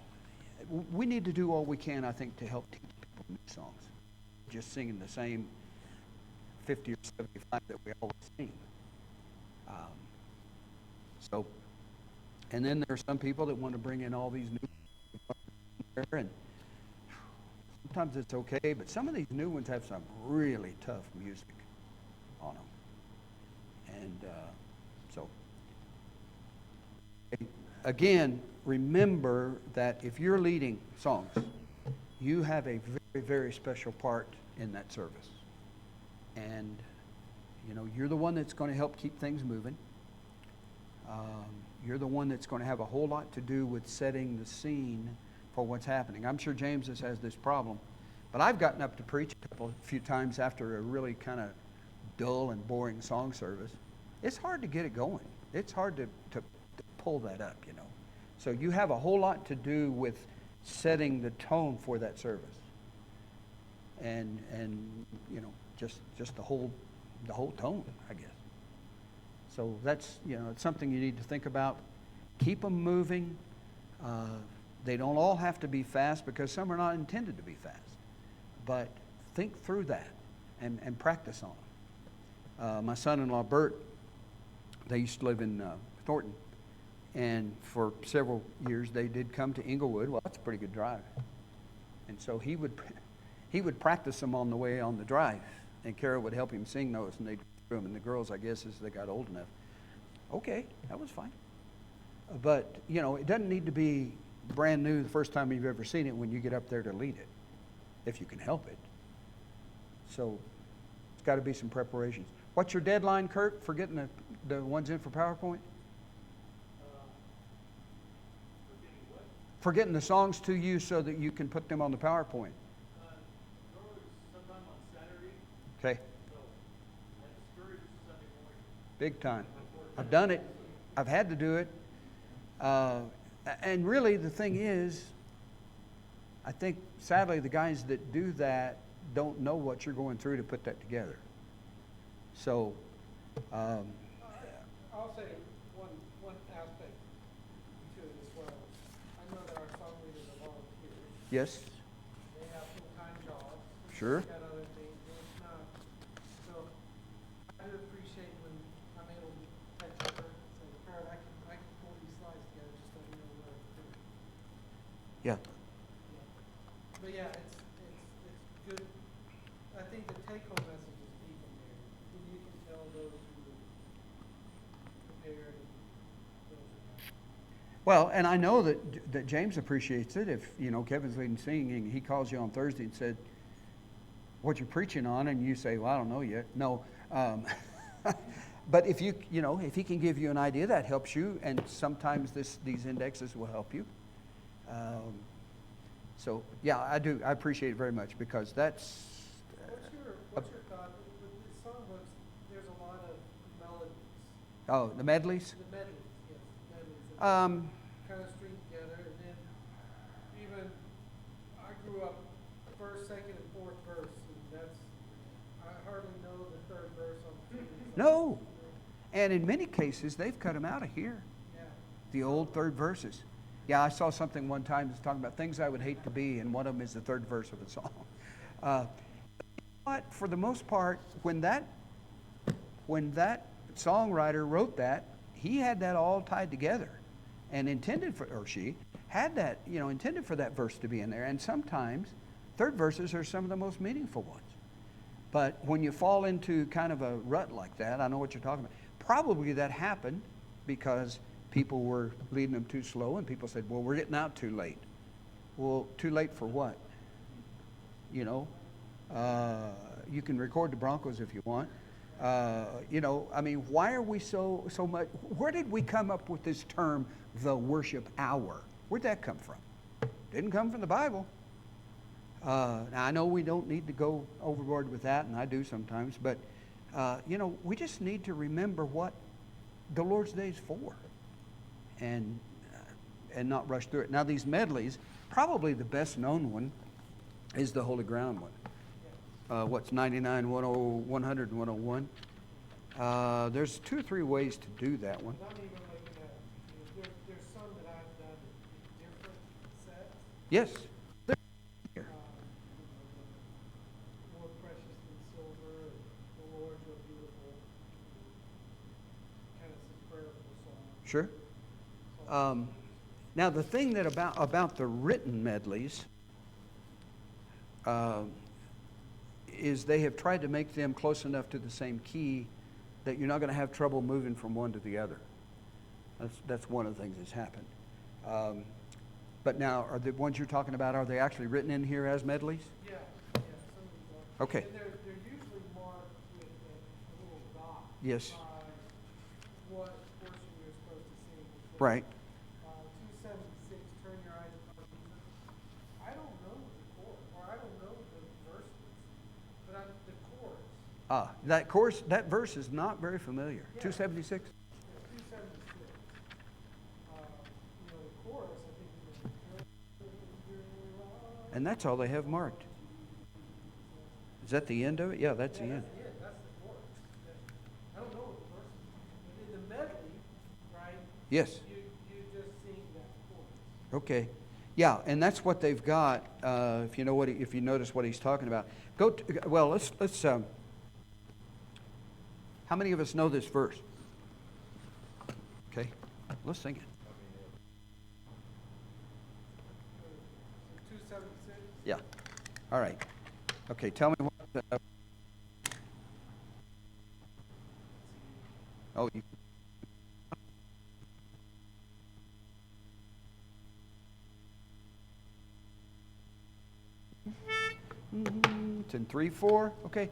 we need to do all we can, I think, to help teach people new songs. Just singing the same 50 or 75 that we always sing. And then there are some people that want to bring in all these new, and sometimes it's okay, but some of these new ones have some really tough music on them. And so, again, remember that if you're leading songs, you have a very, very special part in that service. And, you know, you're the one that's going to help keep things moving. You're the one that's going to have a whole lot to do with setting the scene for what's happening. I'm sure James has this problem, but I've gotten up to preach a few times after a really kind of dull and boring song service. It's hard to get it going. It's hard to pull that up, you know. So you have a whole lot to do with setting the tone for that service. And you know, just the whole tone, I guess. So that's, you know, it's something you need to think about. Keep them moving. They don't all have to be fast because some are not intended to be fast. But think through that and practice on them. My son-in-law, Bert, they used to live in Thornton. And for several years, they did come to Inglewood. Well, that's a pretty good drive. And so he would practice them on the way on the drive. And Kara would help him sing those, and they'd do them. And the girls, I guess, as they got old enough, okay, that was fine. But, you know, it doesn't need to be brand new the first time you've ever seen it when you get up there to lead it, if you can help it. So it's got to be some preparations. What's your deadline, Kurt, for getting the ones in for PowerPoint? For getting the songs to you so that you can put them on the PowerPoint. Normally sometime on Saturday. Okay. So that's Thursday, Sunday morning. Big time. I've done it. I've had to do it. And really the thing is, I think sadly the guys that do that don't know what you're going through to put that together. So, I'll say one aspect to it as well. I know that our song leaders are volunteers. yes, They have full-time jobs. sure. They got other things, and it's not. So I do appreciate when I'm able to text her and say, Kurt, I can pull these slides together, just let me know what to do. Yeah. But yeah, it's good. I think the take-home message is key from there. You can tell those who prepared and those who not. Well, and I know that James appreciates it. If, you know, Kevin's leading singing, he calls you on Thursday and said, what you're preaching on, and you say, well, I don't know yet. No. But if you know, if he can give you an idea, that helps you, and sometimes these indexes will help you. So, yeah, I do. I appreciate it very much because that's... What's your thought? With the songbooks, there's a lot of melodies. Oh, the medleys? The medleys, yes, medleys. Kind of string together, and then even, I grew up first, second, and fourth verse, and I hardly know the third verse on the singing. No. And in many cases, they've cut them out of here. Yeah. The old third verses. Yeah, I saw something one time that's talking about things I would hate to be, and one of them is the third verse of a song. But for the most part, when that songwriter wrote that, he had that all tied together, and intended for, or she had that, you know, intended for that verse to be in there. And sometimes third verses are some of the most meaningful ones. But when you fall into kind of a rut like that, I know what you're talking about. Probably that happened because people were leading them too slow, and people said, well, we're getting out too late. Well, too late for what? You know, you can record the Broncos if you want. You know, I mean, why are we so much? Where did we come up with this term, the worship hour? Where'd that come from? Didn't come from the Bible. Now I know we don't need to go overboard with that, and I do sometimes, but you know, we just need to remember what the Lord's Day is for, and not rush through it. Now these medleys, probably the best known one is the Holy Ground one. What's 99, 10, 100, and 101? There's 2 or 3 ways to do that one. I'm even looking at, there's some that I've done in different sets. Yes. More precious than silver, and the Lord's real beautiful. Kind of some prayerful songs. Sure. Now the thing that about the written medleys is they have tried to make them close enough to the same key that you're not going to have trouble moving from one to the other. That's one of the things that's happened. But now, are the ones you're talking about, are they actually written in here as medleys? Yeah, some of these are. Okay. And they're usually marked with a little dot. Yes. By what portion you're supposed to sing. Right. 276, turn your eyes upon Jesus. I don't know the chord, or I don't know the verses, but the chorus. That verse is not very familiar. Yeah. 276? Yeah, 276. You know, the chorus, I think, is And that's all they have marked. Is that the end of it? Yeah, that's the end. That's the end. That's the chorus. I don't know what the verse is. But in the medley, right? Yes. You just sing that chorus. Okay. Yeah, and that's what they've got. If you know if you notice what he's talking about, let's. How many of us know this verse? Okay, let's sing it. 276. Yeah. All right. Okay, tell me what. Oh, you. It's in 3/4. Okay.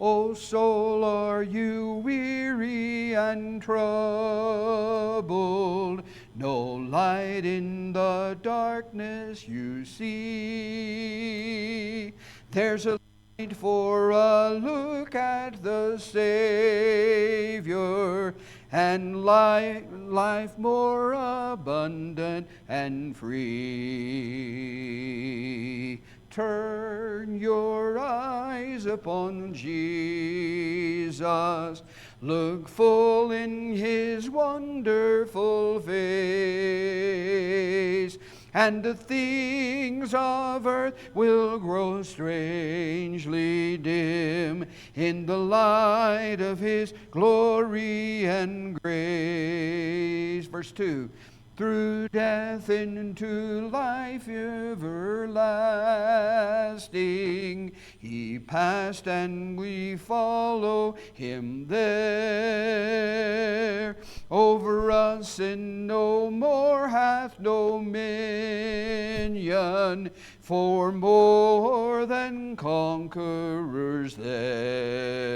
O soul, are you weary and troubled? No light in the darkness you see. There's a light for a look at the Savior, and life more abundant and free. Turn your eyes upon Jesus. Look full in his wonderful face, and the things of earth will grow strangely dim in the light of his glory and grace. Verse 2. Through death into life everlasting, he passed and we follow him there. Over us sin no more hath dominion, for more than conquerors there.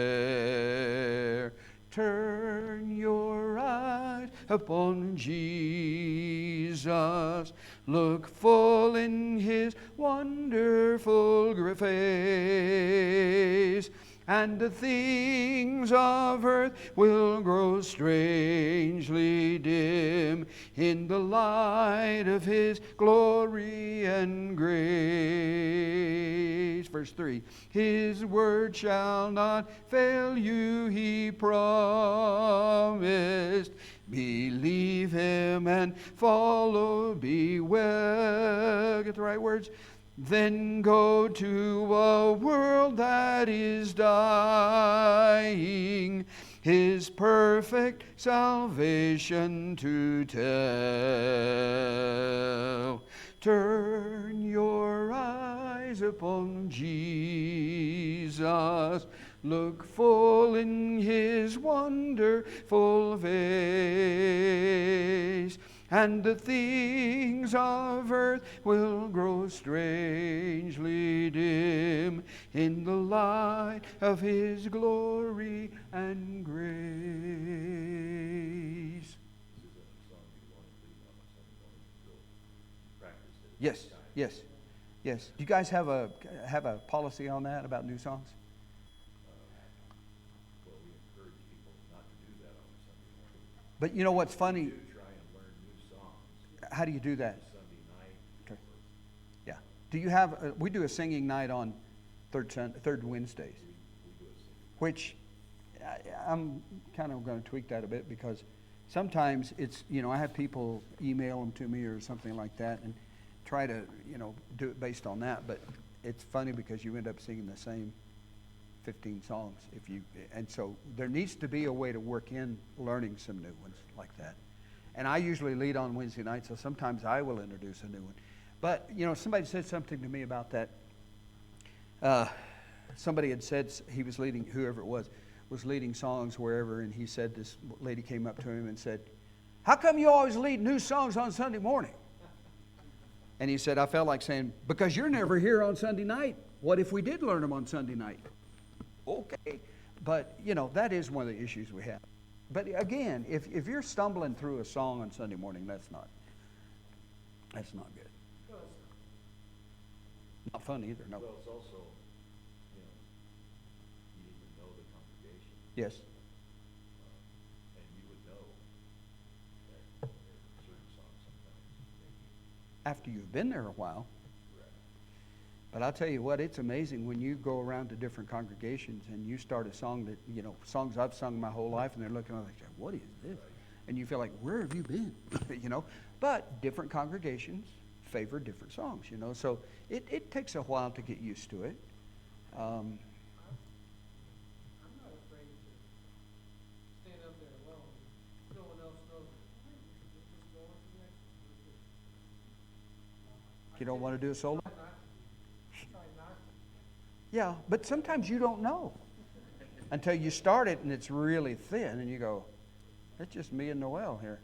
Turn your eyes upon Jesus. Look full in his wonderful face, and the things of earth will grow strangely dim in the light of his glory and grace. Verse 3. His word shall not fail you, he promised. Believe him and follow, be well. Get the right words. Then go to a world that is dying, his perfect salvation to tell. Turn your eyes upon Jesus. Look full in his wonderful face, and the things of earth will grow strangely dim in the light of His glory and grace. This isn't a song you want to lead on Sunday morning to go practice it. Yes, yes, yes. Do you guys have a policy on that about new songs? Well, we encourage people not to do that on a Sunday morning. But you know what's funny? We do try and learn new songs How do you do that? Sunday night. Okay. Yeah. Do you have? We do a singing night on third Wednesdays, We do a singing. which I'm kind of going to tweak that a bit because sometimes it's, I have people email them to me or something like that and try to, do it based on that. But it's funny because you end up singing the same 15 songs and so there needs to be a way to work in learning some new ones like that. And I usually lead on Wednesday night, so sometimes I will introduce a new one. But, somebody said something to me about that. Somebody had said he was leading, whoever it was leading songs wherever, and he said, this lady came up to him and said, "How come you always lead new songs on Sunday morning?" And he said, I felt like saying, "Because you're never here on Sunday night. What if we did learn them on Sunday night?" Okay. But, that is one of the issues we have. But again, if you're stumbling through a song on Sunday morning, that's not good. Not fun either, no. Well, it's also, you need to know the congregation, Yes. and you would know that there are certain songs sometimes maybe After you've been there a while. correct. But I'll tell you what, it's amazing when you go around to different congregations and you start a song that, songs I've sung my whole life, and they're looking like, "What is this?" And you feel like, where have you been? But different congregations favor different songs, So it takes a while to get used to it. I'm not afraid to stand up there alone. No one else knows it. Just go on to the next one. You don't want to do a solo? Try not to. Try not to. Yeah, but sometimes you don't know until you start it and it's really thin and you go, "It's just me and Noel here."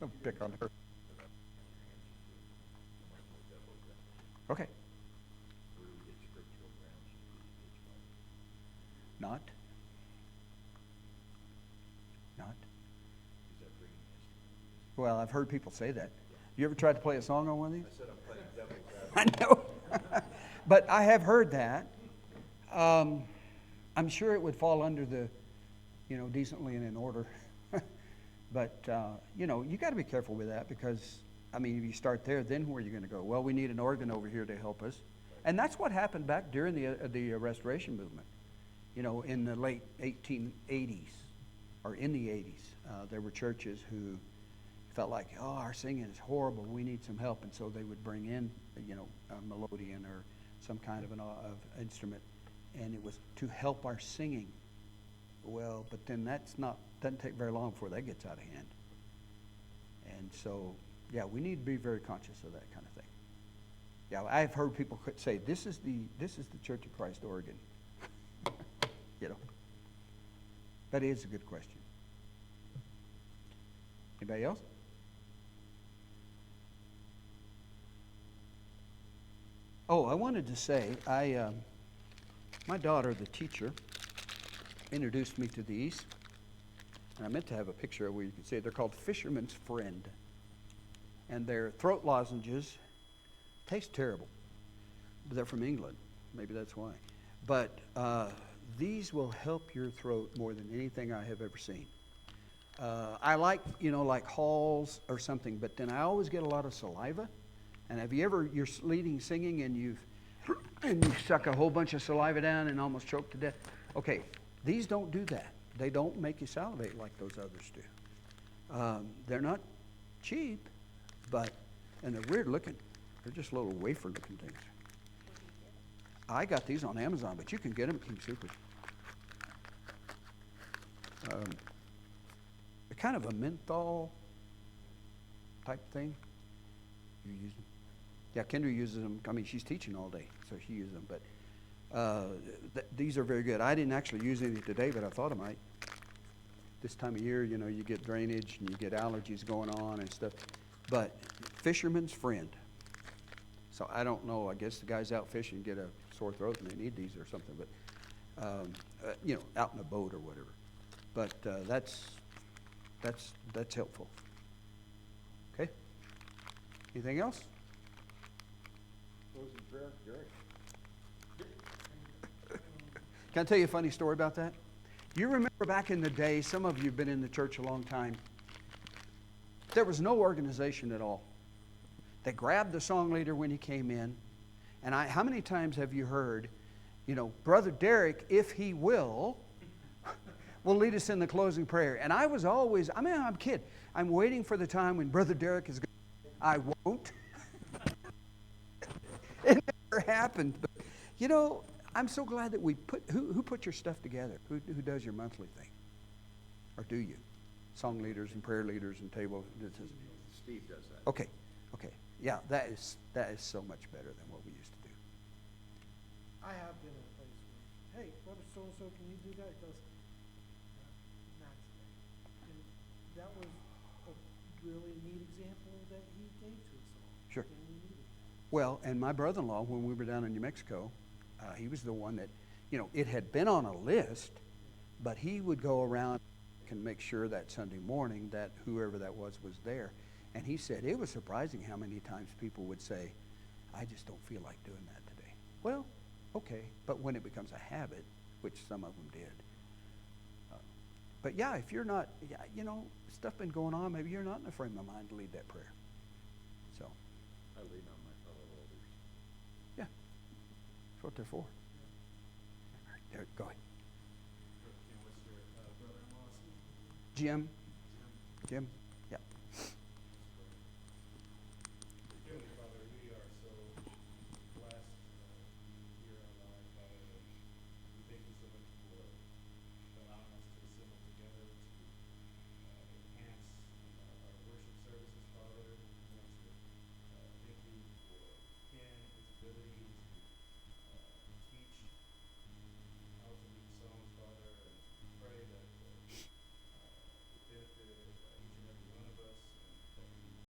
I'll pick on her. Okay. Where we get scriptural grounds, each one. Not. Not. Is that bringing instruments? Well, I've heard people say that. You ever tried to play a song on one of these? I said I'm playing devil's advocate. I know. But I have heard that. I'm sure it would fall under the, decently and in order. But, you got to be careful with that because, if you start there, then where are you going to go? Well, we need an organ over here to help us. And that's what happened back during the Restoration Movement. In the late 1880s or in the 80s, there were churches who felt like, "Oh, our singing is horrible. We need some help." And so they would bring in, a melodeon or some kind of of instrument, and it was to help our singing. Well, but then doesn't take very long before that gets out of hand. And so, yeah, we need to be very conscious of that kind of thing. Yeah, I've heard people say, this is the Church of Christ organ." That is a good question. Anybody else? Oh, I wanted to say, my daughter, the teacher, introduced me to these. And I meant to have a picture where you can see it. They're called Fisherman's Friend. And they're throat lozenges. Taste terrible. But they're from England. Maybe that's why. But these will help your throat more than anything I have ever seen. I like, like Halls or something, but then I always get a lot of saliva. And have you ever, you're leading singing and you suck a whole bunch of saliva down and almost choke to death? Okay, these don't do that. They don't make you salivate like those others do. They're not cheap, and they're weird looking. They're just little wafer looking things. I got these on Amazon, but you can get them at King Soopers. They're kind of a menthol type thing. You use them? Yeah, Kendra uses them. She's teaching all day, so she uses them. But these are very good. I didn't actually use any today, but I thought I might. this time of year, you know, you get drainage and you get allergies going on and stuff. But fisherman's friend. So I don't know, I guess the guys out fishing get a sore throat and they need these or something, but, you know, out in a boat or whatever. But that's helpful. Okay? Anything else? Closing prayer, Gary. Can I tell you a funny story about that? You remember back in the day, some of you have been in the church a long time, there was no organization at all. They grabbed the song leader when he came in, and how many times have you heard, you know, Brother Derek, if he will lead us in the closing prayer. And I was always, I'm a kid. I'm waiting for the time when Brother Derek is going to, I won't. It never happened. But, you know, I'm so glad that we who put your stuff together? Who does your monthly thing? Or do you? Song leaders and prayer leaders and table. Steve does that. Okay. Yeah, that is so much better than what we used to do. I have been in a place where, hey, brother so-and-so, can you do that? He goes, not today. And that was a really neat example that he gave to us all. Sure. And we needed that. Well, and my brother-in-law, when we were down in New Mexico, he was the one that, you know, it had been on a list, but he would go around and make sure that Sunday morning that whoever that was there. And he said it was surprising how many times people would say, I just don't feel like doing that today. Well, okay, but when it becomes a habit, which some of them did. But yeah, if you're not, you know, stuff been going on, maybe you're not in a frame of mind to lead that prayer. So. I lean on my fellow elders. Yeah, that's what they're for. All right, Derek, go ahead. What's your brother-in-law's name? Jim.